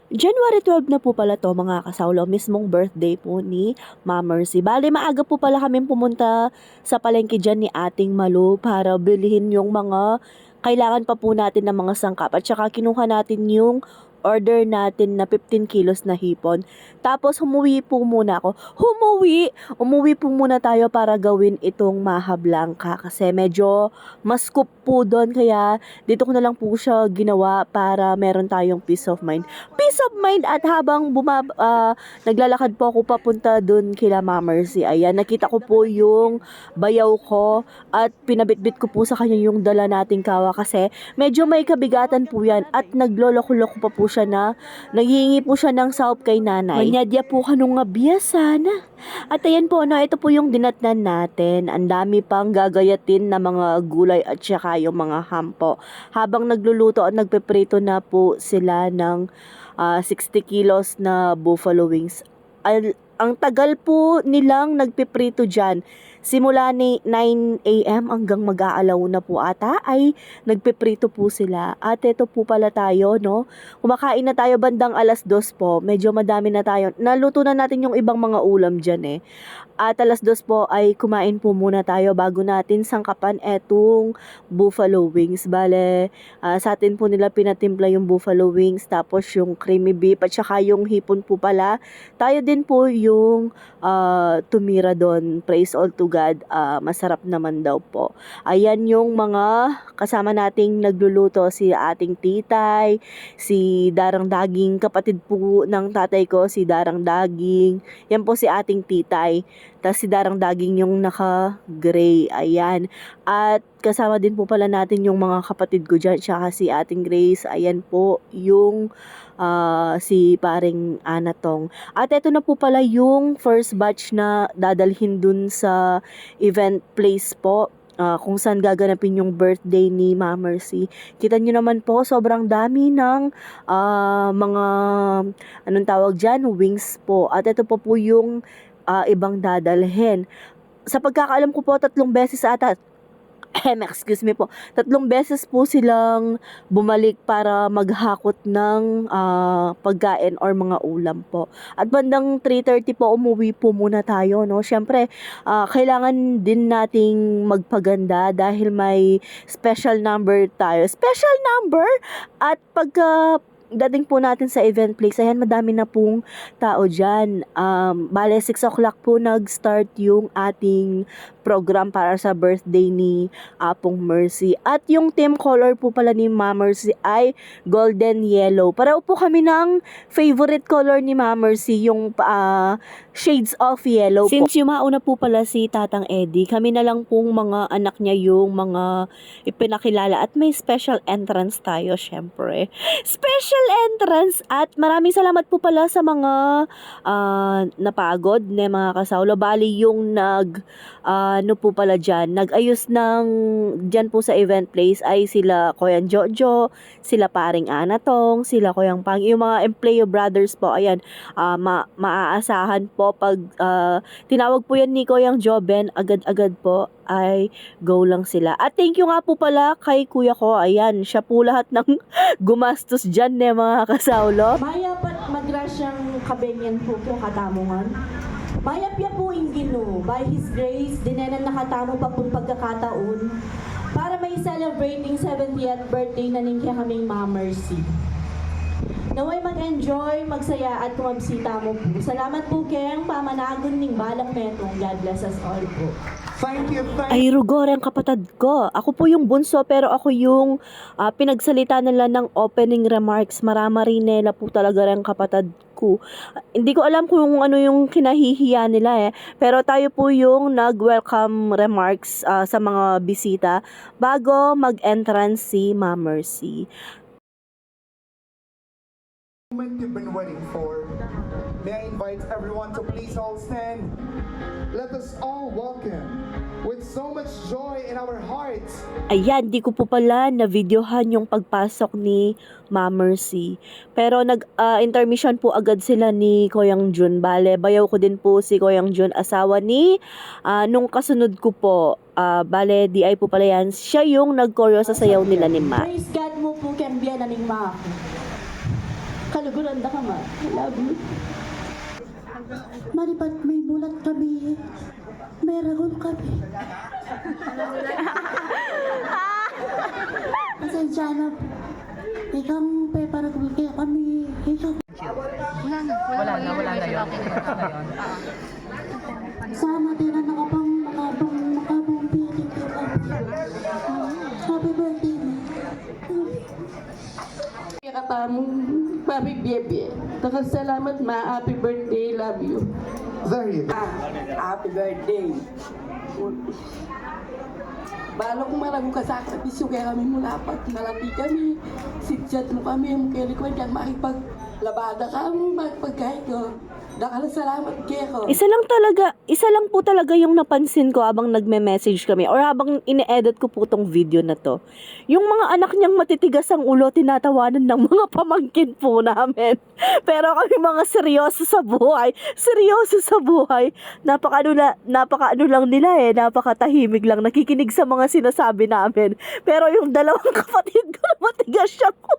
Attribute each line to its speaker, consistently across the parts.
Speaker 1: January 12 na po pala 'to mga kasawlo, mismong birthday po ni Ma'am Mercy. Bale maaga po pala kaming pumunta sa palengke diyan ni Ating Malu para bilhin yung mga kailangan pa po natin na mga sangkap at saka kinuha natin yung order natin na 15 kilos na hipon. Tapos umuwi po muna ako. Umuwi po muna tayo para gawin itong Maha Blanca kasi medyo mas scoop po doon kaya dito ko na lang po siya ginawa para meron tayong peace of mind at habang naglalakad po ako papunta dun kila Ma'am Mercy. Ayan, nakita ko po yung bayaw ko at pinabitbit ko po sa kanya yung dala nating kawa kasi medyo may kabigatan po yan at nagloloko-loko pa po siya na naghihingi po siya ng sahop kay nanay. Manyadya po kanong nga biya sana. At ayan po, ito po yung dinatnan natin. Ang dami pang gagayatin na mga gulay at saka yung mga hampo. Habang nagluluto at nagpeprito na po sila ng 60 kilos na buffalo wings. Ang tagal po nilang nagpiprito dyan. Simula ni 9 a.m. hanggang mag-aalaw na po ata ay nagpiprito po sila. At ito po pala tayo, no? Kumakain na tayo bandang 2:00 po. Medyo madami na tayo. Naluto na natin yung ibang mga ulam dyan eh. At 2:00 po ay kumain po muna tayo bago natin sangkapan etong buffalo wings. Bale, sa atin po nila pinatimpla yung buffalo wings, tapos yung creamy beef, at saka yung hipon po pala. Tayo din po yung tumira doon. Praise all to God. Masarap naman daw po. Ayan yung mga kasama nating nagluluto. Si ating titay, si Darang Daging, kapatid po ng tatay ko, si Darang Daging. Yan po si ating titay. Tapos si Darang Daging yung naka-gray. Ayan. At kasama din po pala natin yung mga kapatid ko dyan. Tsaka si ating Grace. Ayan po yung si paring Anatong. At ito na po pala yung first batch na dadalhin dun sa event place po. Kung saan gaganapin yung birthday ni Ma'am Mercy. Kita nyo naman po, sobrang dami ng mga, anong tawag dyan, wings po. At ito po yung ibang dadalhin. Sa pagkakaalam ko po, 3 beses ata, excuse me po, 3 beses po silang bumalik para maghakot ng pagkain or mga ulam po. At bandang 3:30 po umuwi po muna tayo, no? Syempre, kailangan din nating magpaganda dahil may special number tayo. Special number? At pagka dating po natin sa event place, ayan, madami na pong tao dyan. Bale, 6 o'clock po nag-start yung ating program para sa birthday ni Apong Mercy. At yung team color po pala ni Ma'am Mercy ay golden yellow. Pareho po kami ng favorite color ni Ma'am Mercy, yung shades of yellow po. Since yumauna po pala si Tatang Eddie, kami na lang pong mga anak niya yung mga ipinakilala at may special entrance tayo, syempre. Special entrance at maraming salamat po pala sa mga napagod na mga kasawlo. Bali yung ano po pala dyan, nag-ayos ng dyan po sa event place ay sila Koyang Jojo, sila paring Anatong, sila Koyang Pang, yung mga Empleo Brothers po. Ayan, maaasahan po pag tinawag po yan ni Koyang Joben, agad-agad po ay go lang sila. At thank you nga po pala kay kuya ko. Ayan, siya po lahat ng gumastos dyan mga kasawlo.
Speaker 2: Maya pat magrasyang kabenyan po katamongan. Maya piya po ingino, by His grace, dinenan nakatamo pa pong pagkakataon para may celebrating 70th birthday na ningkya kaming Ma'am Mercy. Naway mag-enjoy, magsaya at kumabsita mo po. Salamat po kayang pamanagon ning balang metong. God bless us all po.
Speaker 3: Thank you.
Speaker 1: Ay, Rugor, ang kapatid ko. Ako po yung bunso pero ako yung pinagsalita nila ng opening remarks. Marama rin nila po talaga rin kapatid ko. Hindi ko alam kung ano yung kinahihiya nila eh. Pero tayo po yung nag-welcome remarks sa mga bisita bago mag-entrance si Ma'am Mercy.
Speaker 3: Moment you've been waiting for. May I invite everyone to please all stand. Let us all welcome with so much joy in our hearts.
Speaker 1: Ayan, di ko po pala na-videohan yung pagpasok ni Ma'am Mercy. Pero nag-intermission po agad sila ni Koyang Jun. Bale, bayaw ko din po si Koyang Jun, asawa ni nung kasunod ko po. Bale, di ay po pala yan. Siya yung nag-choreo sa sayaw nila ni Ma.
Speaker 2: Praise God mo po kembya na ning mga. Kaluguranda ka, ma. I love you.
Speaker 4: Maripat may bulat kami, may ragon kami. Pasensya na po. Ikaw peparagol kaya kami. Ikaw.
Speaker 5: Wala na yun.
Speaker 4: Sana din na nakabang makabang piling ko kami. Happy birthday mo.
Speaker 6: Katamong Papi Bebe. Salamat ma, happy birthday, love you.
Speaker 3: There you go.
Speaker 6: Happy birthday. Balok marago ka sa akabisyo kaya kami mula pag malaki kami. Sidyat mo kami, mukha ko dyan makipaglabada ka mo, makipagkahit ko. Dakala salamat kayo.
Speaker 1: Isa lang po talaga yung napansin ko habang nagme-message kami or habang ine-edit ko po tong video na to. Yung mga anak niyang matitigas ang ulo, tinatawanan ng mga pamangkin po namin. Pero kami mga seryoso sa buhay. Napaka-ano lang nila napakatahimik lang, nakikinig sa mga sinasabi namin. Pero yung dalawang kapatid ko na matigas siya ko.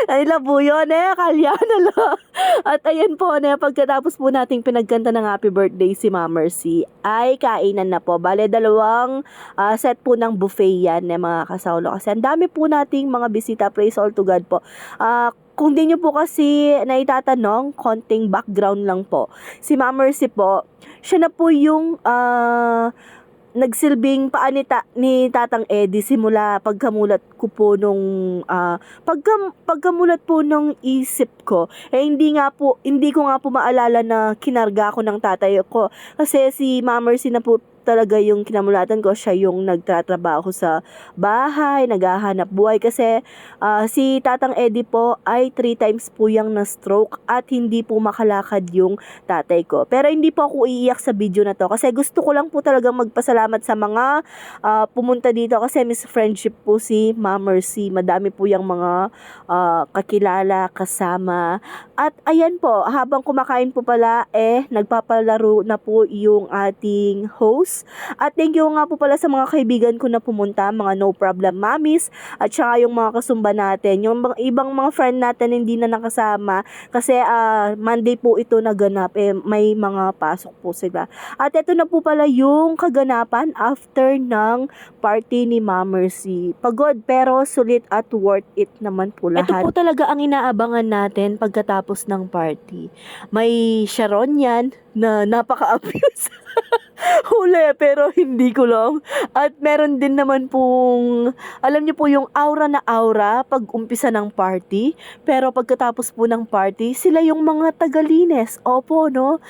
Speaker 1: Ay labo yun kalya na lang. At ayan po pagkatapos po nating pinagkanta ng happy birthday si Ma'am Mercy, ay kainan na po. Bale, dalawang set po ng buffet yan mga kasaulo. Kasi ang dami po nating mga bisita, praise all to God po. Kung di nyo po kasi naitatanong, konting background lang po. Si Ma'am Mercy po, siya na po yung nagsilbing paa ni Tatang Eddie simula pagkamulat ko po nung pagkamulat po nung isip ko. Hindi ko nga po maalala na kinarga ko ng tatay ko kasi si Ma'am Mercy na po talaga yung kinamulatan ko. Siya yung nagtatrabaho sa bahay, naghahanap buhay kasi si Tatang Eddie po ay 3 times po yung na-stroke at hindi po makalakad yung tatay ko. Pero hindi po ako iiyak sa video na to kasi gusto ko lang po talagang magpasalamat sa mga pumunta dito kasi Miss Friendship po si Ma'am Mercy. Madami po yung mga kakilala, kasama. At ayan po, habang kumakain po pala nagpapalaro na po yung ating host. At thank you nga po pala sa mga kaibigan ko na pumunta, mga no problem mommies, at saka yung mga kasumba natin. Yung ibang mga friend natin hindi na nakasama kasi Monday po ito naganap, may mga pasok po sila. At ito na po pala yung kaganapan after ng party ni Ma'am Mercy. Pagod pero sulit at worth it naman po lahat. Ito po talaga ang inaabangan natin pagkatapos ng party. May Sharon yan na napaka-abuse. Huli, pero hindi ko lang. At meron din naman pong, alam niyo po yung aura na aura pag umpisa ng party. Pero pagkatapos po ng party, sila yung mga tagalines. Opo, no?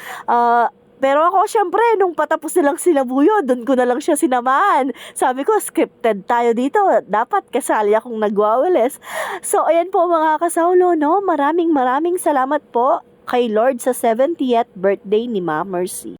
Speaker 1: Pero ako, syempre, nung patapos nilang sinabuyo, doon ko na lang siya sinamahan. Sabi ko, scripted tayo dito. Dapat kasali akong nagwawalis. So, ayan po mga kasaulo, no? Maraming salamat po kay Lord sa 70th birthday ni Ma'am Mercy.